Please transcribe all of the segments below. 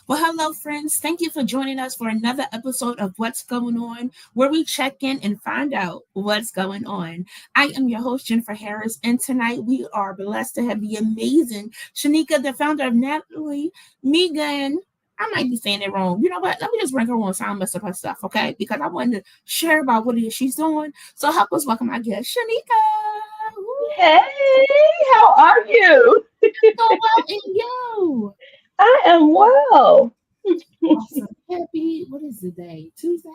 Well, hello, friends. Thank you for joining us for another episode of What's Going On, where we check in and find out what's going on. I am your host, Jennifer Harris, and tonight we are blessed to have the amazing Schenika, the founder of Natalie Me-gan. I might be saying it wrong. You know what? Let me just bring her on so I don't mess up her stuff, okay? Because I wanted to share about what it is she's doing. So help us welcome our guest, Schenika. Hey, how are you? So well in you. I am well. Awesome. Happy, what is the day? Tuesday?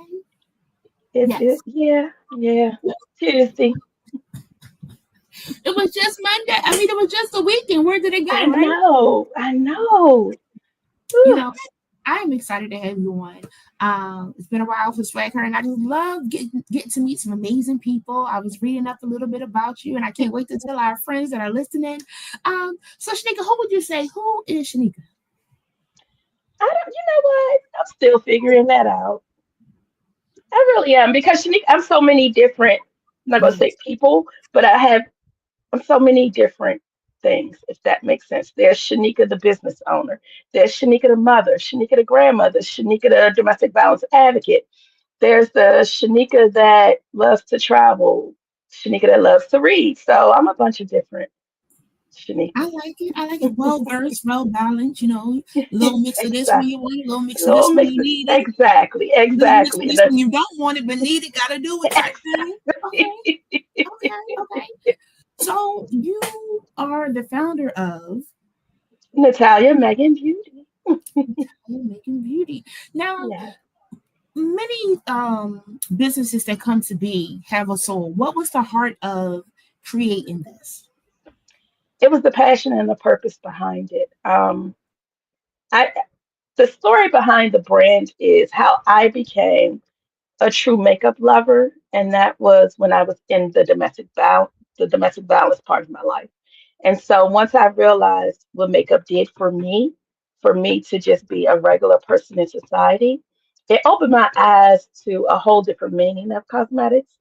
Is it? Yes. Yeah. Tuesday. It was just Monday. I mean, it was just a weekend. Where did it I go, right? know. I know. You Whew. know, I'm excited to have you on. It's been a while for SwagHer, and I just love getting to meet some amazing people. I was reading up a little bit about you, and I can't wait to tell our friends that are listening. So Shanika, who would you say? Who is Shanika? I don't. You know what? I'm still figuring that out. I really am because Shanique, I'm so many different. I'm not gonna say Yes. people, but I'm so many different things. If that makes sense. There's Shanika, the business owner. There's Shanika, the mother. Shanika, the grandmother. Shanika, the domestic violence advocate. There's the Shanika that loves to travel, Shanika that loves to read. So I'm a bunch of different I Shanikas. like it. I like it. Well versed, well balanced. A little mix of this when Exactly. you want it, a little mix of Little this when mix you of, need it, exactly, a little mix of exactly. this when you don't want it but need it. Got to do it type thing. Okay. Okay. So you are the founder of Natalia Me-gan Beauty. Making Beauty. Now, Yeah. many businesses that come to be have a soul. What was the heart of creating this? It was the passion and the purpose behind it. I the story behind the brand is how I became a true makeup lover, and that was when I was in the domestic violence part of my life. And so once I realized what makeup did for me to just be a regular person in society, it opened my eyes to a whole different meaning of cosmetics.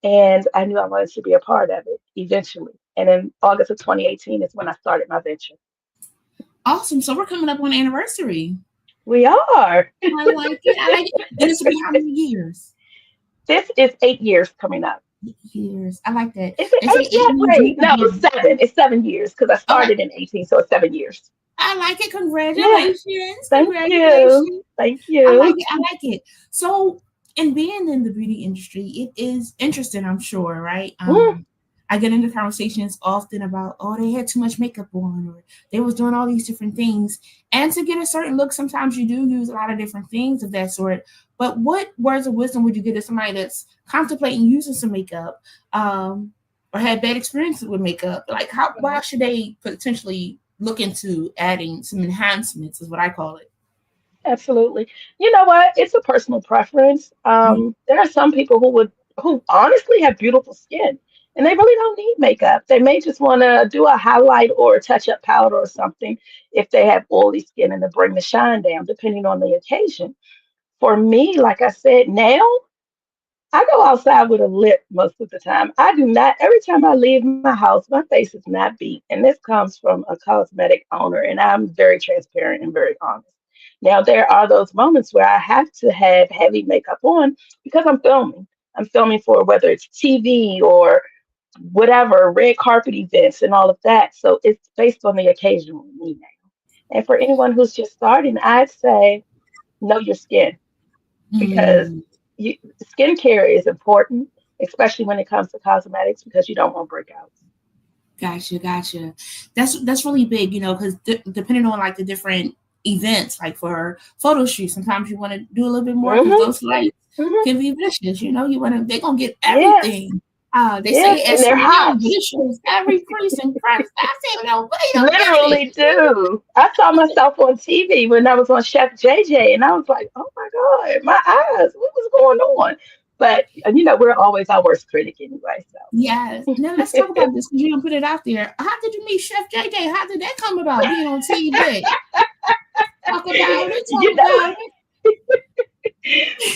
And I knew I wanted to be a part of it eventually. And in August of 2018 is when I started my venture. Awesome. So we're coming up on anniversary. We are. I like it. I like it. And this will be how many years? This is 8 years coming up. 8 years. I like that. Is it They say eight eight yet? means you Wait, could no, be. 7. It's 7 years because I Okay. started in 18, so it's 7 years. I like it. Yeah. Congratulations. Thank you. Congratulations. Thank I like you. it. I like it. So, in being in the beauty industry, it is interesting, I'm sure, right? Mm, I get into conversations often about, oh, they had too much makeup on, or they was doing all these different things. And to get a certain look, sometimes you do use a lot of different things of that sort. But what words of wisdom would you give to somebody that's contemplating using some makeup, or had bad experiences with makeup? Like, why right. should they potentially look into adding some enhancements, is what I call it. Absolutely. You know what? It's a personal preference. There are some people who honestly have beautiful skin and they really don't need makeup. They may just want to do a highlight or a touch-up powder or something if they have oily skin and to bring the shine down, depending on the occasion. For me, like I said, now I go outside with a lip most of the time. I do not, every time I leave my house, my face is not beat. And this comes from a cosmetic owner, and I'm very transparent and very honest. Now, there are those moments where I have to have heavy makeup on because I'm filming. I'm filming for whether it's TV or whatever, red carpet events and all of that. So it's based on the occasion with me now. And for anyone who's just starting, I'd say know your skin because Mm, you, skincare is important, especially when it comes to cosmetics, because you don't want breakouts. gotcha. That's really big, because depending on like the different events, like for photo shoots, sometimes you want to do a little bit more because Hmm. those lights Hmm. can be vicious. You want to, they're gonna get Yeah, everything. They yeah, say and they're SMM, hot. but it shows every crease and crevice. I said, no, wait a minute. Literally do. I saw myself on TV when I was on Chef JJ, and I was like, "Oh my God, my eyes! What was going on?" But we're always our worst critic anyway. Yes. So, Now let's talk about this because you don't put it out there. How did you meet Chef JJ? How did that come about? Being on TV. Talk about it. Talk you know, about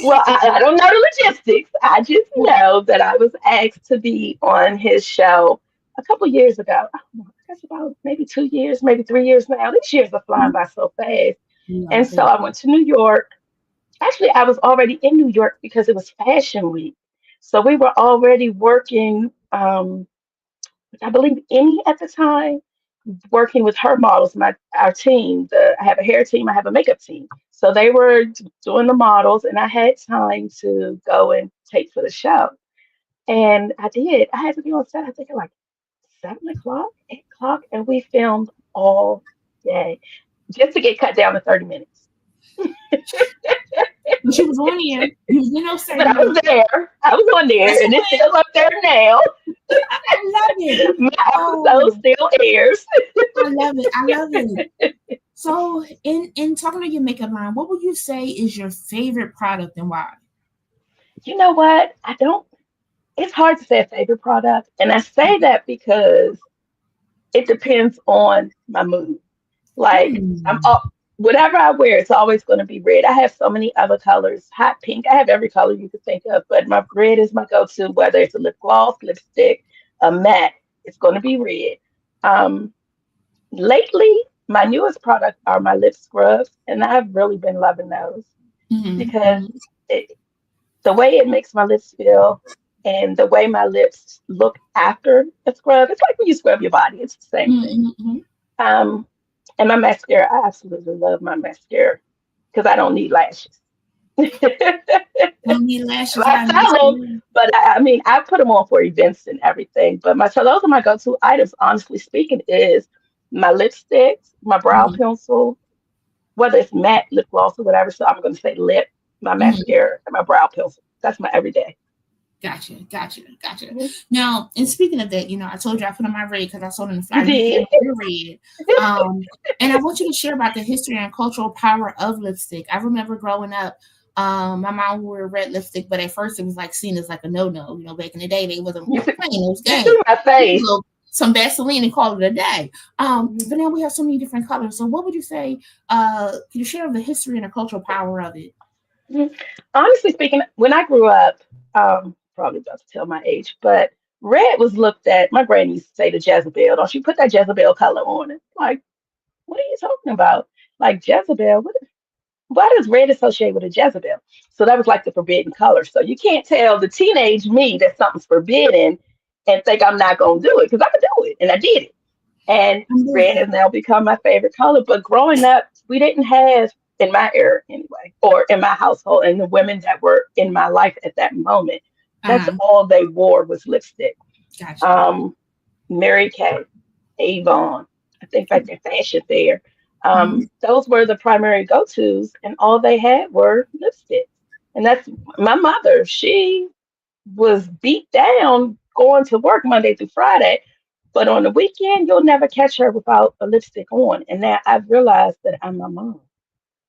well, I don't know the logistics. I just it. know that I was asked to be on his show a couple years ago. I don't know, I guess about maybe 2 years, maybe 3 years now. These years are flying by so fast. And Love so it. I went to New York. Actually, I was already in New York because it was Fashion Week. So we were already working, I believe, Emmy at the time, working with her models, our team. I have a hair team, I have a makeup team. So they were doing the models, and I had time to go and take for the show. And I did. I had to be on set, I think, at like 7 o'clock, 8 o'clock, and we filmed all day just to get cut down to 30 minutes. But she was on here. You was in those But 30 I was minutes. there. I was on That's there, a and it's win. still up there now. I love it. My episode Oh, still airs. I love it. I love it. So, in talking to your makeup line, what would you say is your favorite product and why? You know what? I don't. It's hard to say a favorite product, and I say that because it depends on my mood. Like I'm Hmm. up. Whatever I wear, it's always going to be red. I have so many other colors, hot pink. I have every color you could think of, but my red is my go-to. Whether it's a lip gloss, lipstick, a matte, it's going to be red. Um, Lately, my newest product are my lip scrubs, and I've really been loving those Hmm. because Hmm. it, the way it makes my lips feel and the way my lips look after a scrub, it's like when you scrub your body, it's the same thing. Hmm. Hmm. Um, and my mascara, I absolutely love my mascara because I don't need lashes. Don't need lashes I without sell them, mascara. but I mean, I put them on for events and everything. But so those are my go-to items. Honestly speaking, is my lipsticks, my brow Hmm. pencil, whether it's matte lip gloss or whatever. So I'm going to say lip, my Hmm. mascara, and my brow pencil. That's my everyday. Gotcha, gotcha, gotcha. Mhm. Now, and speaking of that, I told you I put on my red because I saw it in the You flyer. You came did. with your red. And I want you to share about the history and cultural power of lipstick. I remember growing up, my mom wore red lipstick, but at first it was like seen as like a no-no. Back in the day they wasn't You see, playing those you see games. my You put a face. little some Vaseline and call it a day. Mhm. But now we have so many different colors. So what would you say? Can you share the history and the cultural power of it? Mhm. Honestly speaking, when I grew up, probably about to tell my age, but red was looked at. My granny used to say to Jezebel, "Don't you put that Jezebel color on it?" Like, what are you talking about? Like Jezebel? Why does red associate with a Jezebel? So that was like the forbidden color. So you can't tell the teenage me that something's forbidden and think I'm not gonna do it because I could do it, and I did it. And I'm doing red has now become my favorite color. But growing up, we didn't have, in my era anyway, or in my household, and the women that were in my life at that moment, that's uh all they wore was lipstick. gotcha. Um, Mary Kay, Avon, I think like their fashion fair. Mhm. Those were the primary go-tos, and all they had were lipsticks. And that's my mother. She was beat down going to work Monday through Friday, but on the weekend, you'll never catch her without a lipstick on. And now I've realized that I'm my mom.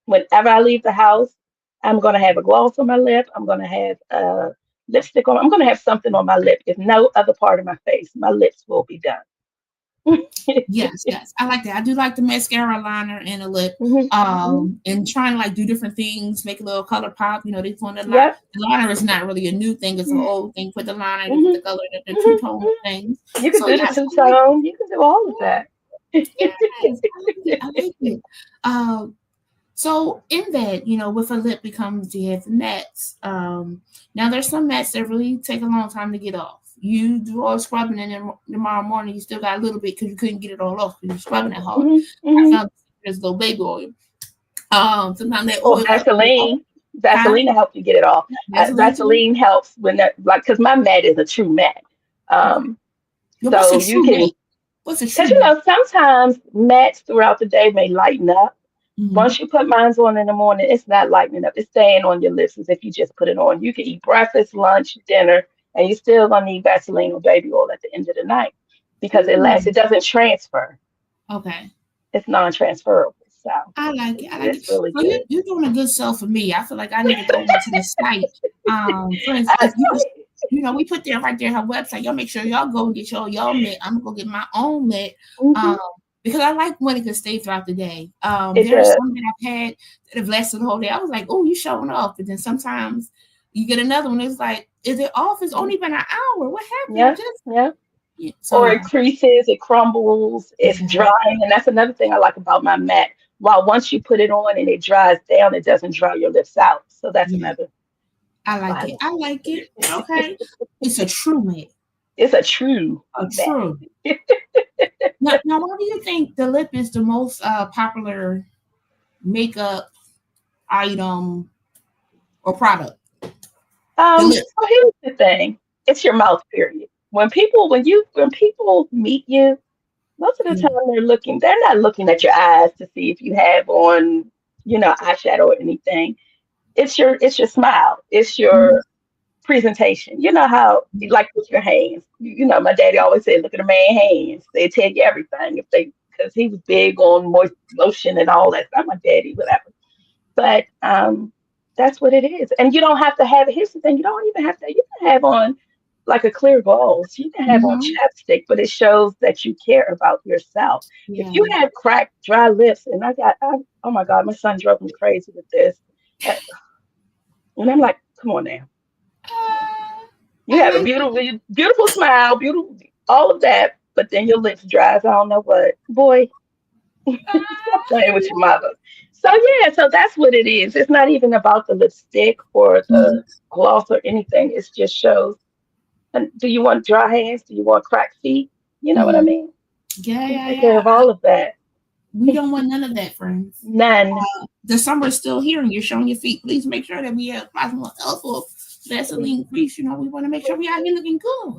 Whenever I leave the house, I'm going to have a gloss on my lip. I'm going to have a lipstick on. I'm going to have something on my lip. If no other part of my face, my lips will be done. Yes, yes. I like that. I do like the mascara liner and a lip. Mhm, mhm. And trying to like do different things, make a little color pop. They want the line. Yep. The liner is not really a new thing; it's an Mhm, old thing. Put the liner, you put mhm, the color, the two mhm. tone things. You can So do the yes, two I like it. tone. You can do all of that. Yes, I like it. I like it. Um, so in that, with a lip becomes you have the mats. Now there's some mats that really take a long time to get off. You do all scrubbing and then tomorrow morning you still got a little bit because you couldn't get it all off because you're scrubbing it hard. Mhm, I mhm. found there's little baby oil. Sometimes that Or oil helps get off. Vaseline. Huh? Vaseline to help you get it off. Vaseline too. Vaseline helps when that, like, because my mat is a true mat. Okay. Um, Yo, what's a so you true mat? can, What's a because true mat? sometimes mats throughout the day may lighten up. Mm-hmm. Once you put mine on in the morning, it's not lightening up. It's staying on your lips as if you just put it on. You can eat breakfast, lunch, dinner, and you still gonna need Vaseline or baby oil at the end of the night because it lasts. Mm. It doesn't transfer. Okay. It's non-transferable. So I like it. I like it. it's really So you good. you're doing a good sell for me. I feel like I need to go onto the site. For instance, I, if you just we put there right there her website. Y'all make sure y'all go and get y'all mitt. I'm gonna go get my own mitt. Um, mhm. because I like when it can stay throughout the day. It There are does. some that I've had that have lasted the whole day. I was like, oh, you showing off. But then sometimes you get another one. It's like, is it off? It's only been an hour. What happened? I Yeah, just yeah. yeah. So Or yeah. it creases, it crumbles, it's Yeah. drying, and that's another thing I like about my mat. While once you put it on and it dries down, it doesn't dry your lips out. So that's Yeah. another I like why it. I like it. Okay. It's a true man. it's a true A match. true. Now, why do you think the lip is the most popular makeup item or product? The lip. So here's the thing. It's your mouth, period. When people meet you, most of the Yeah. time they're not looking at your eyes to see if you have on, eyeshadow or anything. It's your smile. It's Mhm. your presentation. You know how, like with your hands. My daddy always said, look at a man's hands. They tell you everything because he was big on moist lotion and all that stuff. My daddy, whatever. But that's what it is. And you don't have to have, here's the thing, you don't even have to, you can have on like a clear gloss. You can have on Mhm. chapstick, but it shows that you care about yourself. If you Yeah. have cracked, dry lips, and oh my God, my son drove me crazy with this. Uh, And I'm like, come on now. You I have a like beautiful, it. beautiful smile, beautiful, all of that, but then your lips dry. So I don't know what. Boy, stop playing with your mother. So yeah, so that's what it is. It's not even about the lipstick or the Mhm. gloss or anything. It just shows. And do you want dry hands? Do you want cracked feet? You know what I Mhm. mean? Yeah, We yeah, take care yeah. of all of that. We don't want none of that, friends. None, The summer is still here and you're showing your feet. Please make sure that we have plasma elbow Vaseline grease. We want to make sure we out here looking good.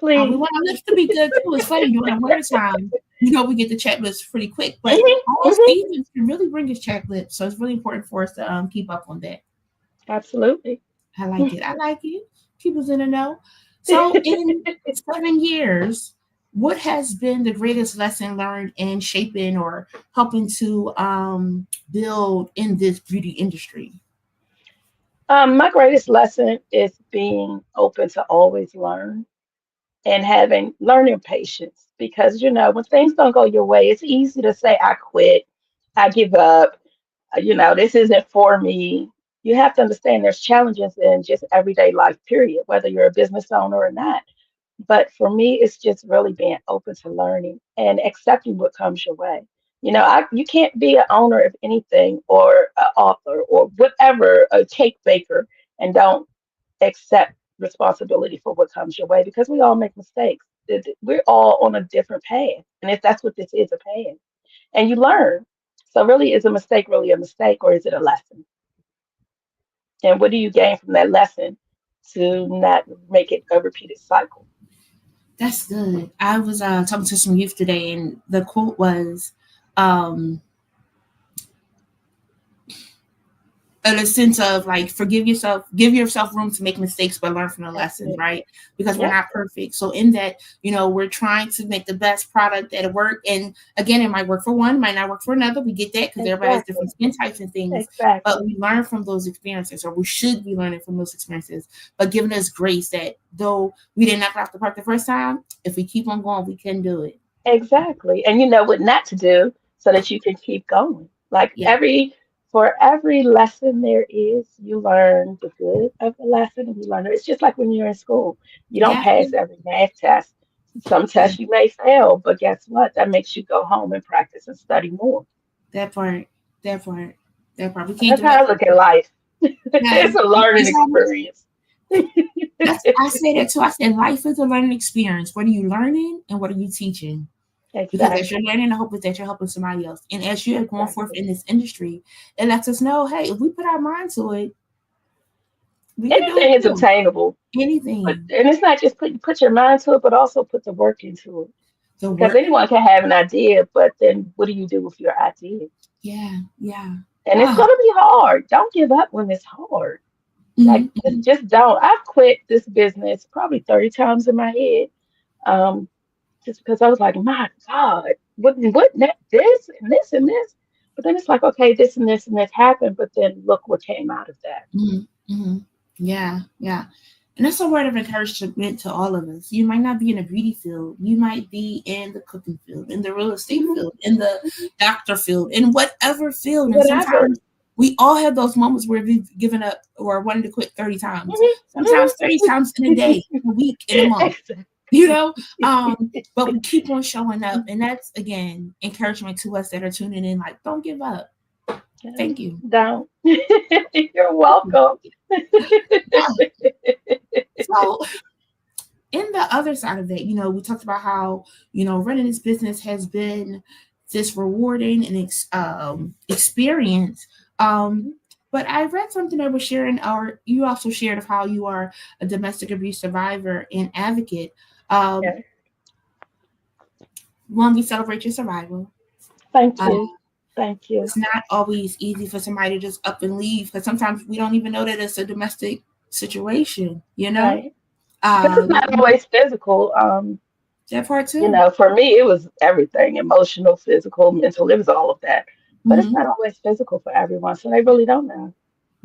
We please. want our lips to be good too. It's funny during the winter time, we get the chapped lips pretty quick, but Hmm. all Hmm. seasons can really bring us chapped lips. So it's really important for us to keep up on that. Absolutely. I like it. I like it. People's in the know. So in 7 years, what has been the greatest lesson learned in shaping or helping to build in this beauty industry? My greatest lesson is being open to always learn and having learning patience because when things don't go your way, it's easy to say I quit, I give up, this isn't for me. You have to understand there's challenges in just everyday life, period, whether you're a business owner or not. But for me, it's just really being open to learning and accepting what comes your way. You can't be an owner of anything or an author or whatever, a cake baker, and don't accept responsibility for what comes your way because we all make mistakes. We're all on a different path. And if that's what this is, a path, and you learn. So, really, is a mistake really a mistake or is it a lesson? And what do you gain from that lesson to not make it a repeated cycle? That's good. I was talking to some youth today, and the quote was, um, in a sense of like forgive yourself, give yourself room to make mistakes, but learn from the lessons, Absolutely. right? Because we're Yep. not perfect. So in that, we're trying to make the best product that'll work. And again, it might work for one, might not work for another. We get that because everybody has Exactly. different skin types and things. But Exactly. we learn from those experiences, or we should be learning from those experiences, but giving us grace that though we didn't knock it off the park the first time, if we keep on going, we can do it. Exactly. And you know what not to do so that you can keep going. Like Yeah. for every lesson there is, you learn the good of the lesson and you learn it. It's just like when you're in school. You don't Yeah. pass every math test. Some Yeah. tests you may fail, but guess what? That makes you go home and practice and study more. That part. That part. That part. We can't That's give up. how I look at life. Yeah. It's a learning It's almost experience. I say that too. I said life is a learning experience. What are you learning and what are you teaching? Because as you're Exactly. learning, the hope is that you're helping somebody else. And as you're going forth Exactly. in this industry, it lets us know, hey, if we put our mind to it, we can do it Anything is too. obtainable. But Anything. and it's not just put your mind to it, but also put the work into it. The Because work. anyone can have an idea, but then what do you do with your idea? Yeah. Yeah. And it's Ah. gonna be hard. Don't give up when it's hard. Like Mm-hmm. just don't. I've quit this business probably 30 times in my head. Um, just because I was like, my God, this and this and this. But then it's like, okay, this and this and this happened, but then look what came out of that. Mm-hmm. Mm-hmm. Yeah. Yeah. And that's a word of encouragement to all of us. You might not be in a beauty field. You might be in the cooking field, in the real estate Mhm. field, in the doctor field, in whatever field. And Whatever. sometimes we all have those moments where we've given up or wanted to quit 30 times. Mhm. Sometimes 30 times in a day, a week, in a month. you know. But we keep on showing up, and that's again encouragement to us that are tuning in. Like, don't give up. Thank you. Don't. You're welcome. So, in the other side of it, we talked about how running this business has been this rewarding and experience. But I read something that was sharing, or you also shared, of how you are a domestic abuse survivor and advocate. Um, Yeah. One, we celebrate your survival. Thank Uh, you. Thank you. it's not always easy for somebody to just up and leave, because sometimes we don't even know that it's a domestic situation. Right. Because it's not Um, always physical. that part too. For me, it was everything, emotional, physical, mental. It was all of that. But it's Hmm. not always physical for everyone, so they really don't know.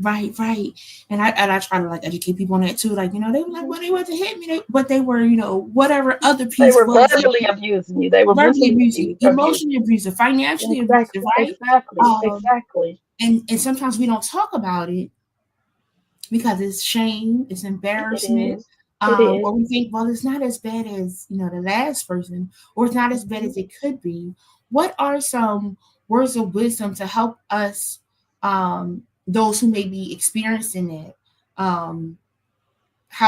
Right, right. And I try to like educate people on that too. Like, they were like, Mhm. well, they wasn't hitting me, but they were, whatever other They piece were was, like, verbally abusing you. They were verbally mentally abusive, abusing emotionally you. abusive, financially abusive, Exactly. right? Exactly. Um, Exactly. and sometimes we don't talk about it because it's shame, it's It embarrassment, is. It is. or we think, well, it's not as bad as the last person, or it's not as bad Mhm. as it could be. What are some words of wisdom to help us, those who may be experiencing it? How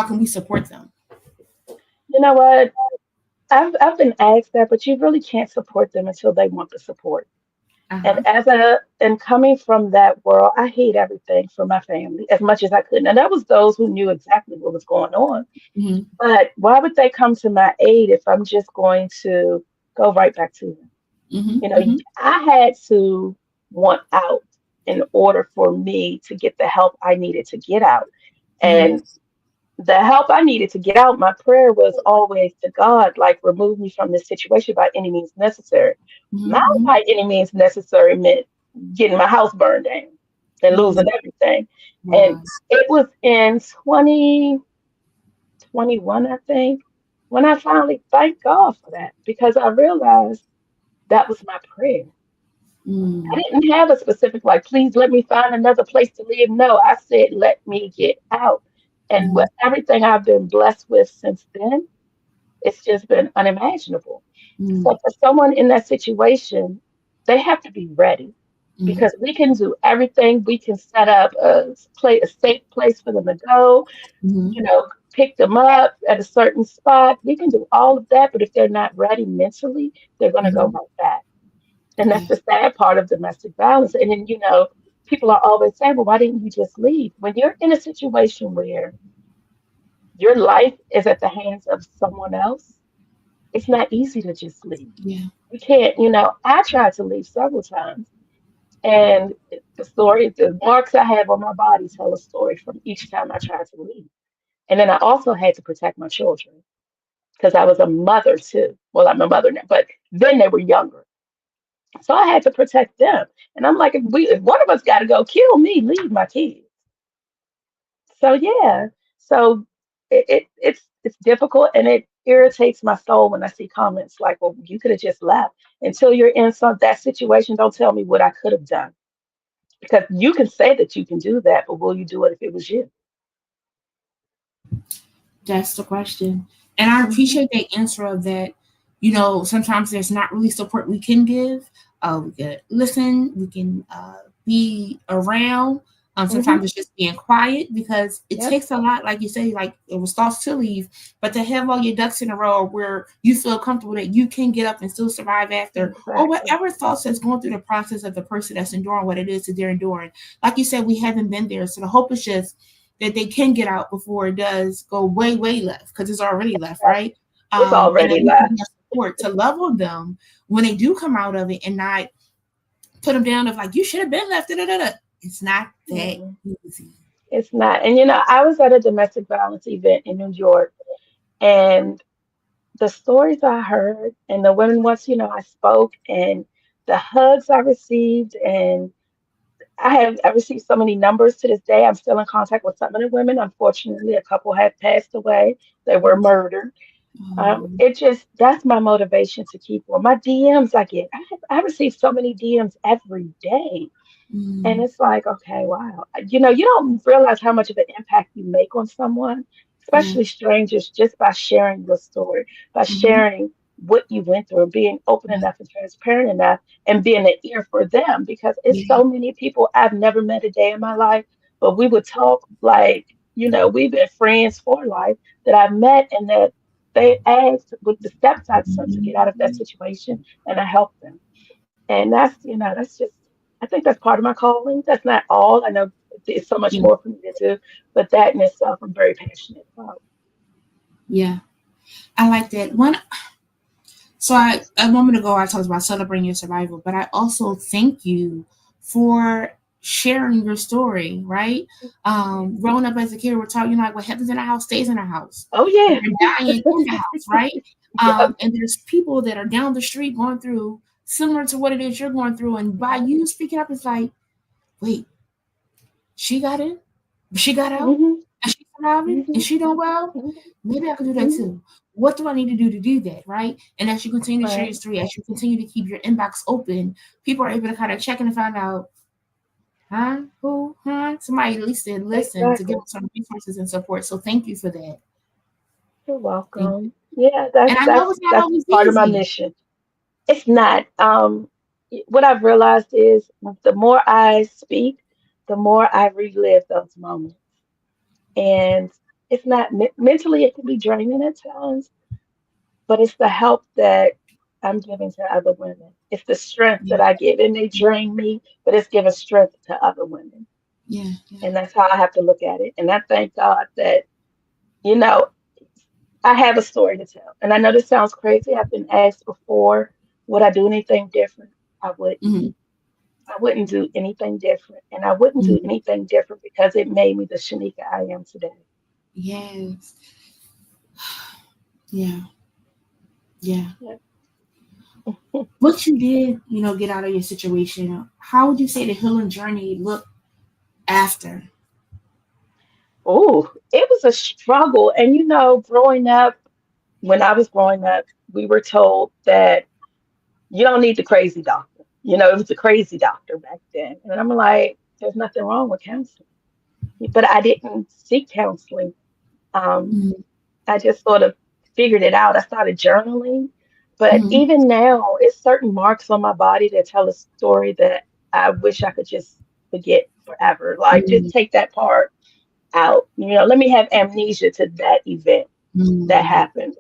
can we support them? You know what? I've been asked that, but you really can't support them until they want the support. Uh And huh. and coming from that world, I hate everything for my family as much as I could. And that was those who knew exactly what was going on. Hmm. But why would they come to my aid if I'm just going to go right back to them? Hmm. You know, Hmm. I had to want out in order for me to get the help I needed to get out. Hmm. And the help I needed to get out, my prayer was always to God, like, remove me from this situation by any means necessary. Not Hmm. by any means necessary meant getting my house burned down and losing Hmm. everything. And Wow. it was in 2021, I think, when I finally thanked God for that, because I realized that was my prayer. I Mm. didn't have a specific, like, please let me find another place to live. No, I said, let me get out. And Hmm. with everything I've been blessed with since then, it's just been unimaginable. So Mm. for someone in that situation, they have to be ready, Mm. because we can do everything. We can set up a safe place for them to go, Hmm. pick them up at a certain spot. We can do all of that, but if they're not ready mentally, they're going to go Hmm. right back. And that's Yeah. the sad part of domestic violence. And then, people are always saying, well, why didn't you just leave? When you're in a situation where your life is at the hands of someone else, it's not easy to just leave. Yeah. You can't, I tried to leave several times. And the marks I have on my body tell a story from each time I tried to leave. And then I also had to protect my children because I was a mother too. Well, I'm a mother now, but then they were younger. So I had to protect them. And I'm like, if one of us got to go, kill me, leave my kids. So yeah. So it's difficult, and it irritates my soul when I see comments like, well, you could have just left. Until you're in that situation, don't tell me what I could have done. Because you can say that you can do that, but will you do it if it was you? That's the question. And I Hmm. appreciate the answer of that. Sometimes there's not really support we can give. We can listen, we can be around. Hmm. Sometimes it's just being quiet, because it Yep. takes a lot, like you say, like it was thoughts to leave, but to have all your ducks in a row where you feel comfortable that you can get up and still survive after, or Exactly. whatever thoughts that's going through the process of the person that's enduring what it is that they're enduring. Like you said, we haven't been there. So the hope is just that they can get out before it does go way, way left, because it's already left, right? It's And that already we can left. have support to love on them when they do come out of it, and not put them down of like, you should have been left. Da, da, da, da. It's not that Mm, easy. it's not. And I was at a domestic violence event in New York, and the stories I heard, and the women once, I spoke, and the hugs I received, and I received so many numbers to this day. I'm still in contact with some of the women. Unfortunately, a couple have passed away. They were murdered. Um, It just That's my motivation to keep on. My DMs I get, I receive so many DMs every day. And mm, it's like, okay, wow. You don't realize how much of an impact you make on someone Yeah. especially strangers, just by sharing your story, by Mm-hmm. sharing what you went through, and being open Yeah. enough and transparent enough, and being an ear for them. Because it's Yeah. so many people I've never met a day in my life, but we would talk like, we've been friends for life, that I've met, and that they asked what the steps I took to get out of that situation, and I helped them. And that's just, I think that's part of my calling. That's not all. I know there's so much Yeah. more for me to do, but that in itself, I'm very passionate about. Yeah. I like that one. So I a moment ago I talked about celebrating your survival, but I also thank you for sharing your story, right? Growing up as a kid, we're taught, like what happens in a house stays in a house. Oh yeah. You're dying in the house, right? Yep. And there's people that are down the street going through similar to what it is you're going through, and by Yep. you speaking up, it's like, wait, she got in, she got out, Mhm. and she's surviving, and Mhm. she doing well. Mhm. Maybe I can do that Mhm. too. What do I need to do that, right? And as you continue to share your Right. story, as you continue to keep your inbox open, people are able to kind of check in and find out, huh, who, huh? Somebody at least did listen to give Exactly. them some resources and support. So thank you for that. You're Thank you. welcome. Yeah, And that's I know that's it's not that's always part of my easy. mission. It's not. What I've realized is the more I speak, the more I relive those moments. And it's not mentally, it can be draining at times, but it's the help that I'm giving to other women. It's the strength Yeah, that I give. It may drain me, but it's giving strength to other women. yeah, yeah. And that's how I have to look at it. And I thank God that, you know, I have a story to tell. And I know this sounds crazy. I've been asked before, would I do anything different? I wouldn't. Hmm. I wouldn't do anything different. And I wouldn't do Hmm. anything different because it made me the Shanika I am today. Yes. Yeah, yeah. Yeah. What you did, get out of your situation, how would you say the healing journey looked after? Oh, it was a struggle. And growing up, when I was growing up, we were told that you don't need the crazy doctor. It was the crazy doctor back then. And I'm like, there's nothing wrong with counseling. But I didn't seek counseling. Um, Mm-hmm. I just sort of figured it out. I started journaling. But Mm-hmm. even now, it's certain marks on my body that tell a story that I wish I could just forget forever. Like, just take that part out. Let me have amnesia to that event that Mm-hmm. happened.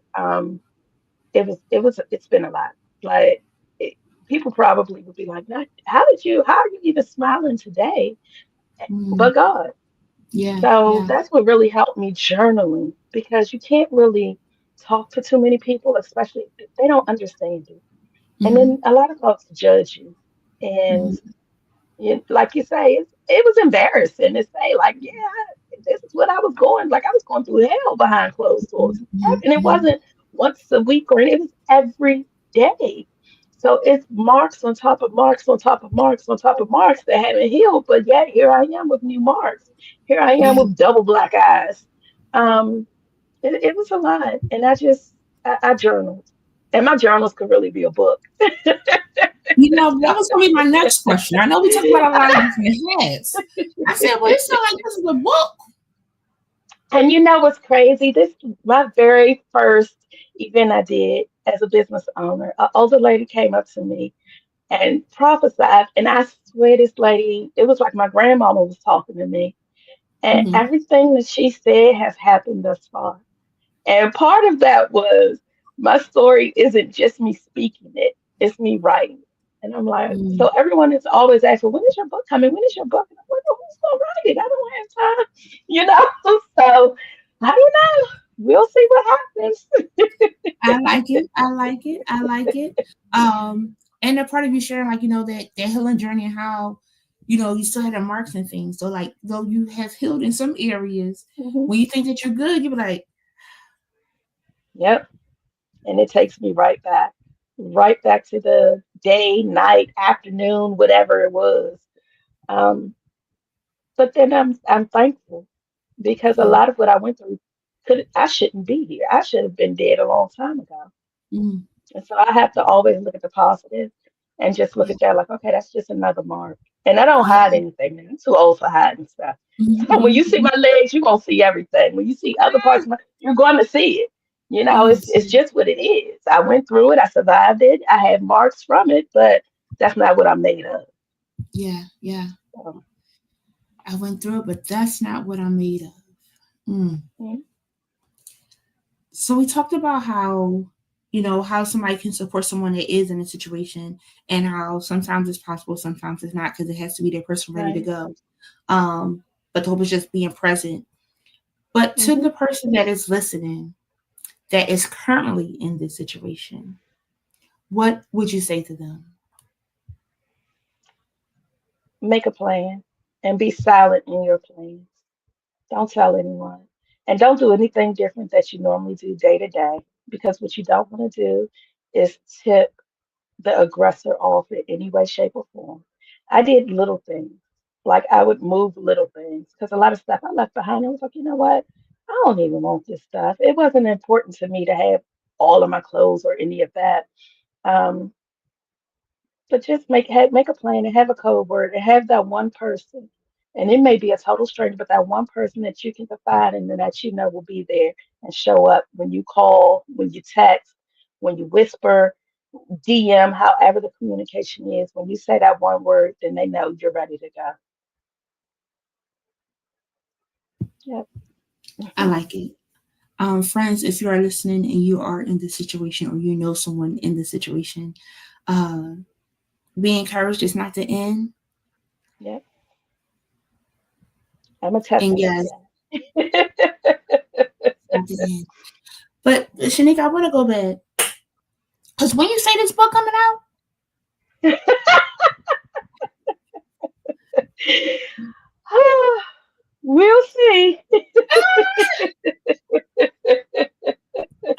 It's been a lot. Like, it, people probably would be like, how are you even smiling today? Mm-hmm. But God. Yeah, So yeah. that's what really helped me, journaling, because you can't really talk to too many people, especially if they don't understand you. And Mm-hmm. then a lot of folks judge you. And Mm-hmm. like you say, it was embarrassing to say, like, yeah, this is what I was going, like I was going through hell behind closed doors. And it Mm-hmm. wasn't once a week, or it was every day. So it's marks on top of marks on top of marks on top of marks that haven't healed. But yet here I am with new marks. Here I am Yeah. with double black eyes. Um, it was a lot. And I journaled. And my journals could really be a book. That was gonna be my next question. I know we talked about a lot of different heads. I said, well, it sounds like this is a book. And what's crazy? This my very first event I did as a business owner. An older lady came up to me and prophesied, and I swear this lady, it was like my grandmama was talking to me, and Mm-hmm. everything that she said has happened thus far. And part of that was my story isn't just me speaking it, it's me writing it. And I'm like, Mm-hmm. so everyone is always asking, when is your book coming? When is your book? And I'm like, well, who's going to write it? I don't have time, you know? So I don't know. We'll see what happens. I like it. I like it. I like it. And a part of you sharing, like, that healing journey and how, you still had the marks and things. So, like, though you have healed in some areas, Mhm. when you think that you're good, you be like, Yep. And it takes me right back to the day, night, afternoon, whatever it was. Um, but then I'm thankful because a yeah, lot of what I went through, could I shouldn't be here. I should have been dead a long time ago. mm, And so I have to always look at the positive and just look yeah, at that like, okay, that's just another mark. And I don't Yeah. hide anything now. I'm too old for hiding stuff. So when you see Mm-hmm. my legs, you're gonna see everything. When you see other parts of my, you're gonna see it. You know, Yes. it's just what it is. I went through it, I survived it, I have marks from it, but that's not what I'm made of. Yeah. Yeah. So, I went through it, but that's not what I'm made of. Mm. mm, So we talked about how, how somebody can support someone that is in a situation, and how sometimes it's possible, sometimes it's not, because it has to be their person ready to right. go. Um, but the hope is just being present. But to Hmm. the person that is listening, that is currently in this situation, what would you say to them? Make a plan and be silent in your plans. Don't tell anyone. And don't do anything different that you normally do day to day, because what you don't want to do is tip the aggressor off in any way, shape, or form. I did little things. Like I would move little things because a lot of stuff I left behind. I was like, you know what? I don't even want this stuff. It wasn't important to me to have all of my clothes or any of that. Um, but just make a plan and have a code word and have that one person. And it may be a total stranger, but that one person that you can confide in and that you know will be there and show up when you call, when you text, when you whisper, DM, however the communication is. When you say that one word, then they know you're ready to go. Yep. I Hmm. like it. Friends, if you are listening and you are in this situation, or you know someone in this situation, uh, be encouraged. It's not the end. Yep. I'm a And testament yes, to that. it's not the end. But Shanika, I want to go back, because when you say this book coming out, We'll see.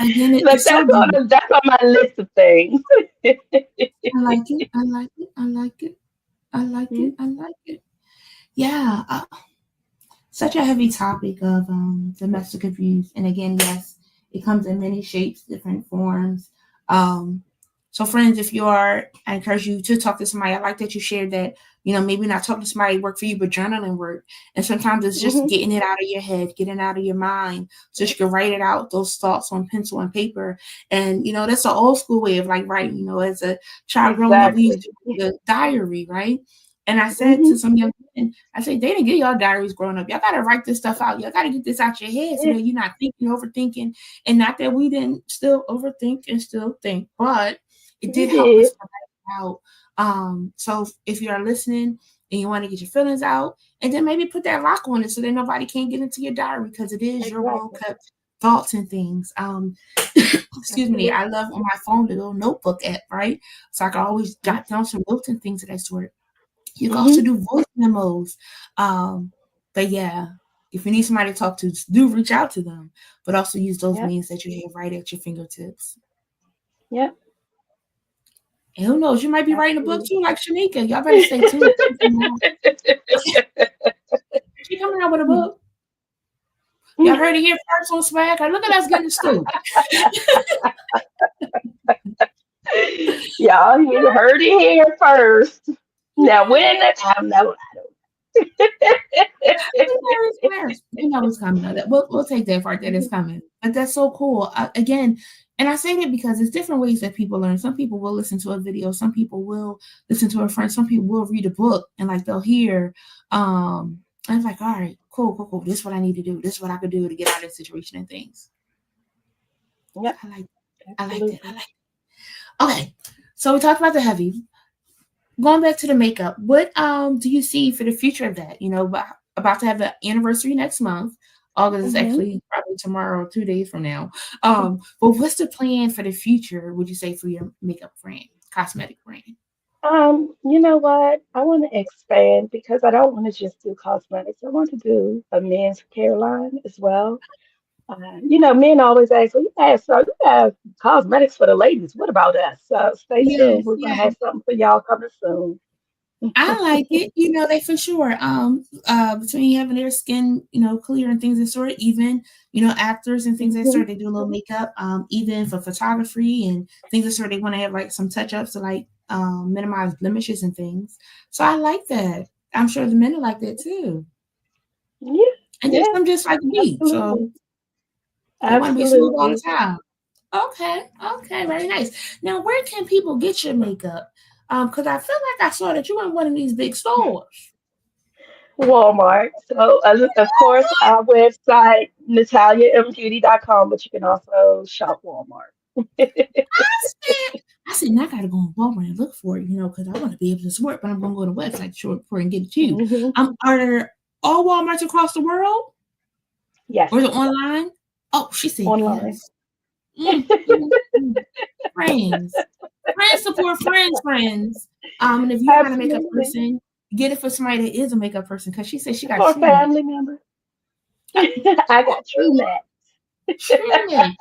again, Look, it's so deep. that's on my list of things. I like it. I like it. I like it. I like it. I like it. Yeah, such a heavy topic of domestic abuse, and again, yes, it comes in many shapes, different forms. Um, so, friends, if you are, I encourage you to talk to somebody. I like that you shared that. Maybe not talking to somebody work for you, but journaling work. And sometimes it's just Hmm. getting it out of your head, getting it out of your mind, so you can write it out, those thoughts on pencil and paper. And that's an old school way of like writing. As a child growing up, we used Exactly. to do the diary, right? And I said Hmm. to some young men, I say, they didn't get y'all diaries growing up. Y'all got to write this stuff out. Y'all got to get this out your head so Yeah, that you're not thinking, overthinking. And not that we didn't still overthink and still think, but it we did help us did. to write it out. So if you are listening and you want to get your feelings out, and then maybe put that lock on it so that nobody can't get into your diary, because it is your well Exactly. kept thoughts and things. Excuse me. I Absolutely. love on my phone the little notebook app, right? So I can always jot down some notes and things of that sort. You can also Hmm. do voice memos. Um, but yeah, if you need somebody to talk to, do reach out to them. But also use those Yep. means that you have right at your fingertips. Yep. And who knows, you might be writing a book Absolutely. too, like Schenika. Y'all better stay tuned. She coming out with a book. Y'all heard it here first on SwagHer. Look at us getting the scoop. Y'all you heard it here first. Now when that time, no, We know it's coming. We'll take that part that it's Mhm. coming. But that's so cool. Again, and I say that because it's different ways that people learn. Some people will listen to a video. Some people will listen to a friend. Some people will read a book and like they'll hear. And it's like, all right, cool, cool, cool. This is what I need to do. This is what I could do to get out of this situation and things. Yep, I like, I like that. I absolutely. like. Okay, so we talked about the heavy. Going back to the makeup, what do you see for the future of that? About to have the anniversary next month. August is Hmm. actually probably tomorrow, 2 days from now. But what's the plan for the future, would you say, for your makeup brand, cosmetic brand? You know what? I want to expand because I don't want to just do cosmetics. I want to do a men's care line as well. Men always ask, well, you have cosmetics for the ladies. What about us? So stay tuned. Yes, We're gonna yes. have something for y'all coming soon. I like it, they for sure. Between having their skin, clear and things of sort, even, actors and things of Hmm. sort, they do a little makeup, even for photography and things of sort, they want to have like some touch ups to like minimize blemishes and things. So I like that. I'm sure the men are like that too. Yeah, And then yeah, some just like me. So absolutely. they want to be smooth all the Absolutely. time. Okay, okay, very nice. Now, where can people get your makeup? Because I feel like I saw that you were in one of these big stores. Walmart. So, of course, our website, NataliaMBeauty.com, but you can also shop Walmart. I said, now I gotta go on Walmart and look for it, because I want to be able to support, but I'm gonna go to the website to show it for and get it to you. Hmm. Are there all Walmarts across the world? Yes, Or is it online? Oh, she said online. yes. Mm, mm, mm. Friends. Friends support friends, friends. And if you're not a makeup Absolutely. person, get it for somebody that is a makeup person because she said she got For a true man. family member. Uh, I got true Mac. True man.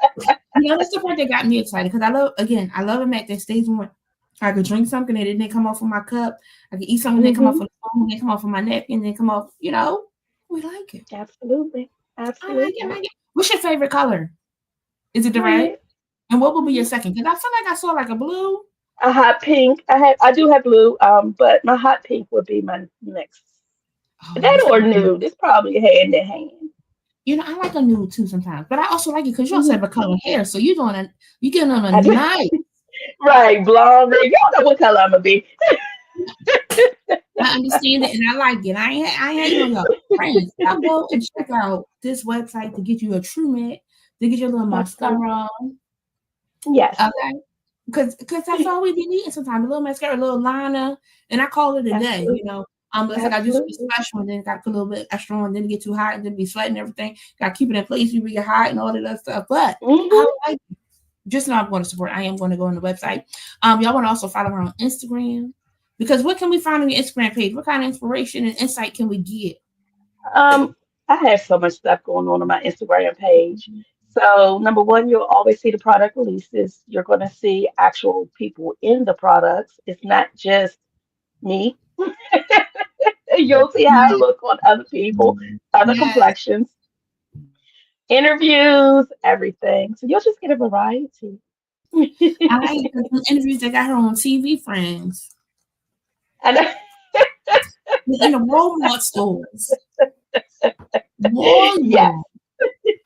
That's the part that got me excited because I love a Mac that stays warm. I could drink something and it didn't come off of my cup. I could eat something that come off Hmm. of the phone, and come off of my neck, and then come off, We like it. Absolutely. I like it. I Absolutely. like it. What's your favorite color? Is it the red? Red. And what will be your Hmm. second? Because I feel like I saw like a blue. A hot pink. I do have blue, but my hot pink would be my next. Oh, That that's or good. nude. It's probably hand in hand. I like a nude too sometimes, but I also like it because you also Hmm. have a color hair, so you getting on a I do. nice. Right, blonde. You don't know what color I'm gonna be. I understand it and I like it. I ain't hating on y'all. Friends, y'all go and check out this website to get you a true matte, to get your little Absolutely. mascara. Yes. Okay. Cause that's all we be needing sometimes. A little mascara, a little liner, and I call it a day. Absolutely. Unless I gotta do something Absolutely. special and then gotta put a little bit extra on, then get too hot and then be sweating and everything. Gotta keep it in place, we get hot and all that other stuff. But I Hmm. like just know I'm going to support. I am going to go on the website. Y'all want to also follow her on Instagram because what can we find on your Instagram page? What kind of inspiration and insight can we get? Um, I have so much stuff going on my Instagram page. So, number one, you'll always see the product releases. You're going to see actual people in the products. It's not just me. You'll see how I look on other people, other Yes, complexions, interviews, everything. So, you'll just get a variety. I like the interviews that got her on TV, friends, And in the Walmart stores. yes, Walmart.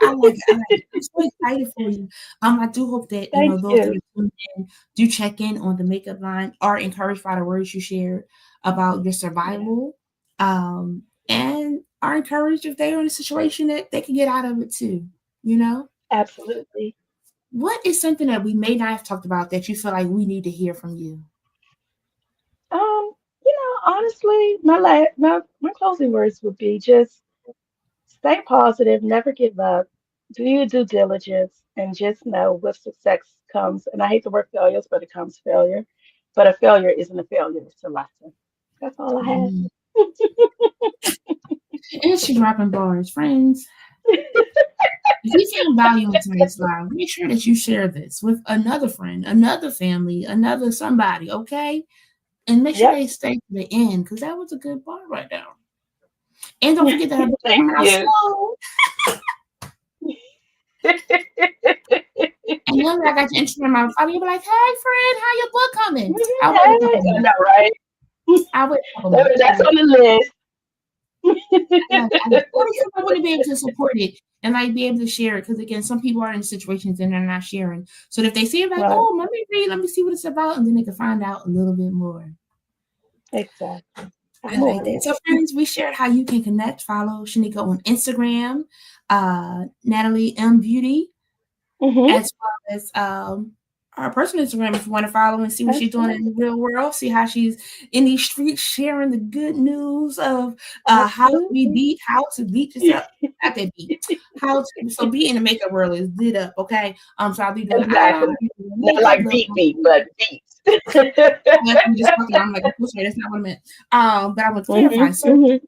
I like it. I like it. I'm so excited for you. I do hope that thank those that you. are tuned in do check in on the makeup line, are encouraged by the words you shared about your Yeah, survival, and are encouraged if they're in a situation that they can get out of it too. You know, absolutely. what is something that we may not have talked about that you feel like we need to hear from you? Honestly, my closing words would be just stay positive, never give up, do your due diligence, and just know with success comes, and I hate the word failures, but it comes failure. But a failure isn't a failure, it's a lesson. That's all I have. Um, and she dropping bars, friends. If you found value in tonight's live, make sure that you share this with another friend, another family, another somebody, okay? And make sure Yep. they stay to the end because that was a good bar right there. And don't forget that her book Thank coming out you. soon. And then I got to Instagram my father. You'll be like, hey, friend, how your book coming? I'll wait a Hey, couple I months. know, right? I'll wait a couple months. That's on the list. Or because I want to be able to support it and like be able to share it. Because again, some people are in situations and they're not sharing. So if they see it, like, Right. oh, let me read, let me see what it's about, and then they can find out a little bit more. Exactly. I I'm like on that. it. So, friends, we shared how you can connect, follow Schenika on Instagram, Natalie Beauty, Hmm. as well as our personal Instagram if you want to follow and see what she's doing in Absolutely. the real world, see how she's in these streets sharing the good news of Absolutely. how to beat yourself. Not that beat. How to so be in the makeup world is lit up, okay? So I'll be doing eyeliner, Exactly. Not makeup, like lip beat me, but beat. like we just talked about. I'm like, I'm sorry, that's not what I meant. But I want to clarify. Hmm. So Hmm. guys,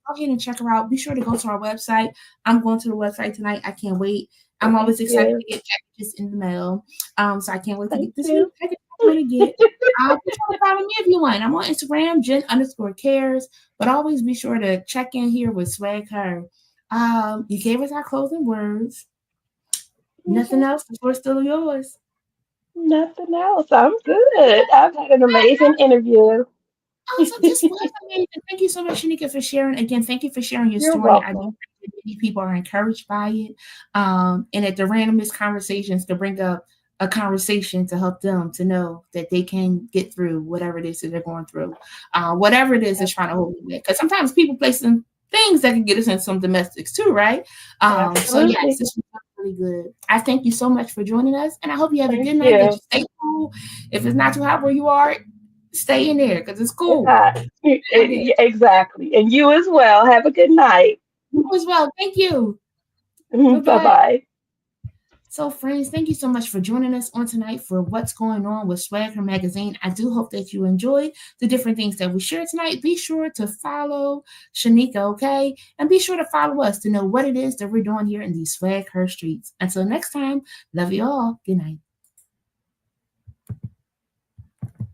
go ahead and check her out. Be sure to go to our website. I'm going to the website tonight. I can't wait. I'm Thank always excited you. to get packages in the mail. So I can't wait to Thank get this new you. package I'm going to get. Be sure to follow me if you want. I'm on Instagram, Jen_cares. But always be sure to check in here with SwagHer. You gave us our closing words. Nothing Hmm. else. The floor's still yours. Nothing else. I'm good. I've had an amazing interview. Awesome. This was amazing. Thank you so much, Schenika, for sharing. Again, thank you for sharing your You're story. I do welcome. think that many people are encouraged by it. And at the randomest conversations to bring up a conversation to help them to know that they can get through whatever it is that they're going through, whatever it is that's trying to hold them back. Because sometimes people place some things that can get us in some domestics too, right? So yes, Absolutely. this was really good. I thank you so much for joining us, and I hope you have a Thank good night. That you you. stay cool. If it's not too hot where you are, stay in there because it's It's cool. hot. All good. Exactly. And you as well. Have a good night. You as well. Thank you. Bye Bye bye. bye. So, friends, thank you so much for joining us on tonight for What's Going On with SwagHer Magazine. I do hope that you enjoyed the different things that we shared tonight. Be sure to follow Schenika, okay? And be sure to follow us to know what it is that we're doing here in these SwagHer streets. Until next time, love you all. Good night.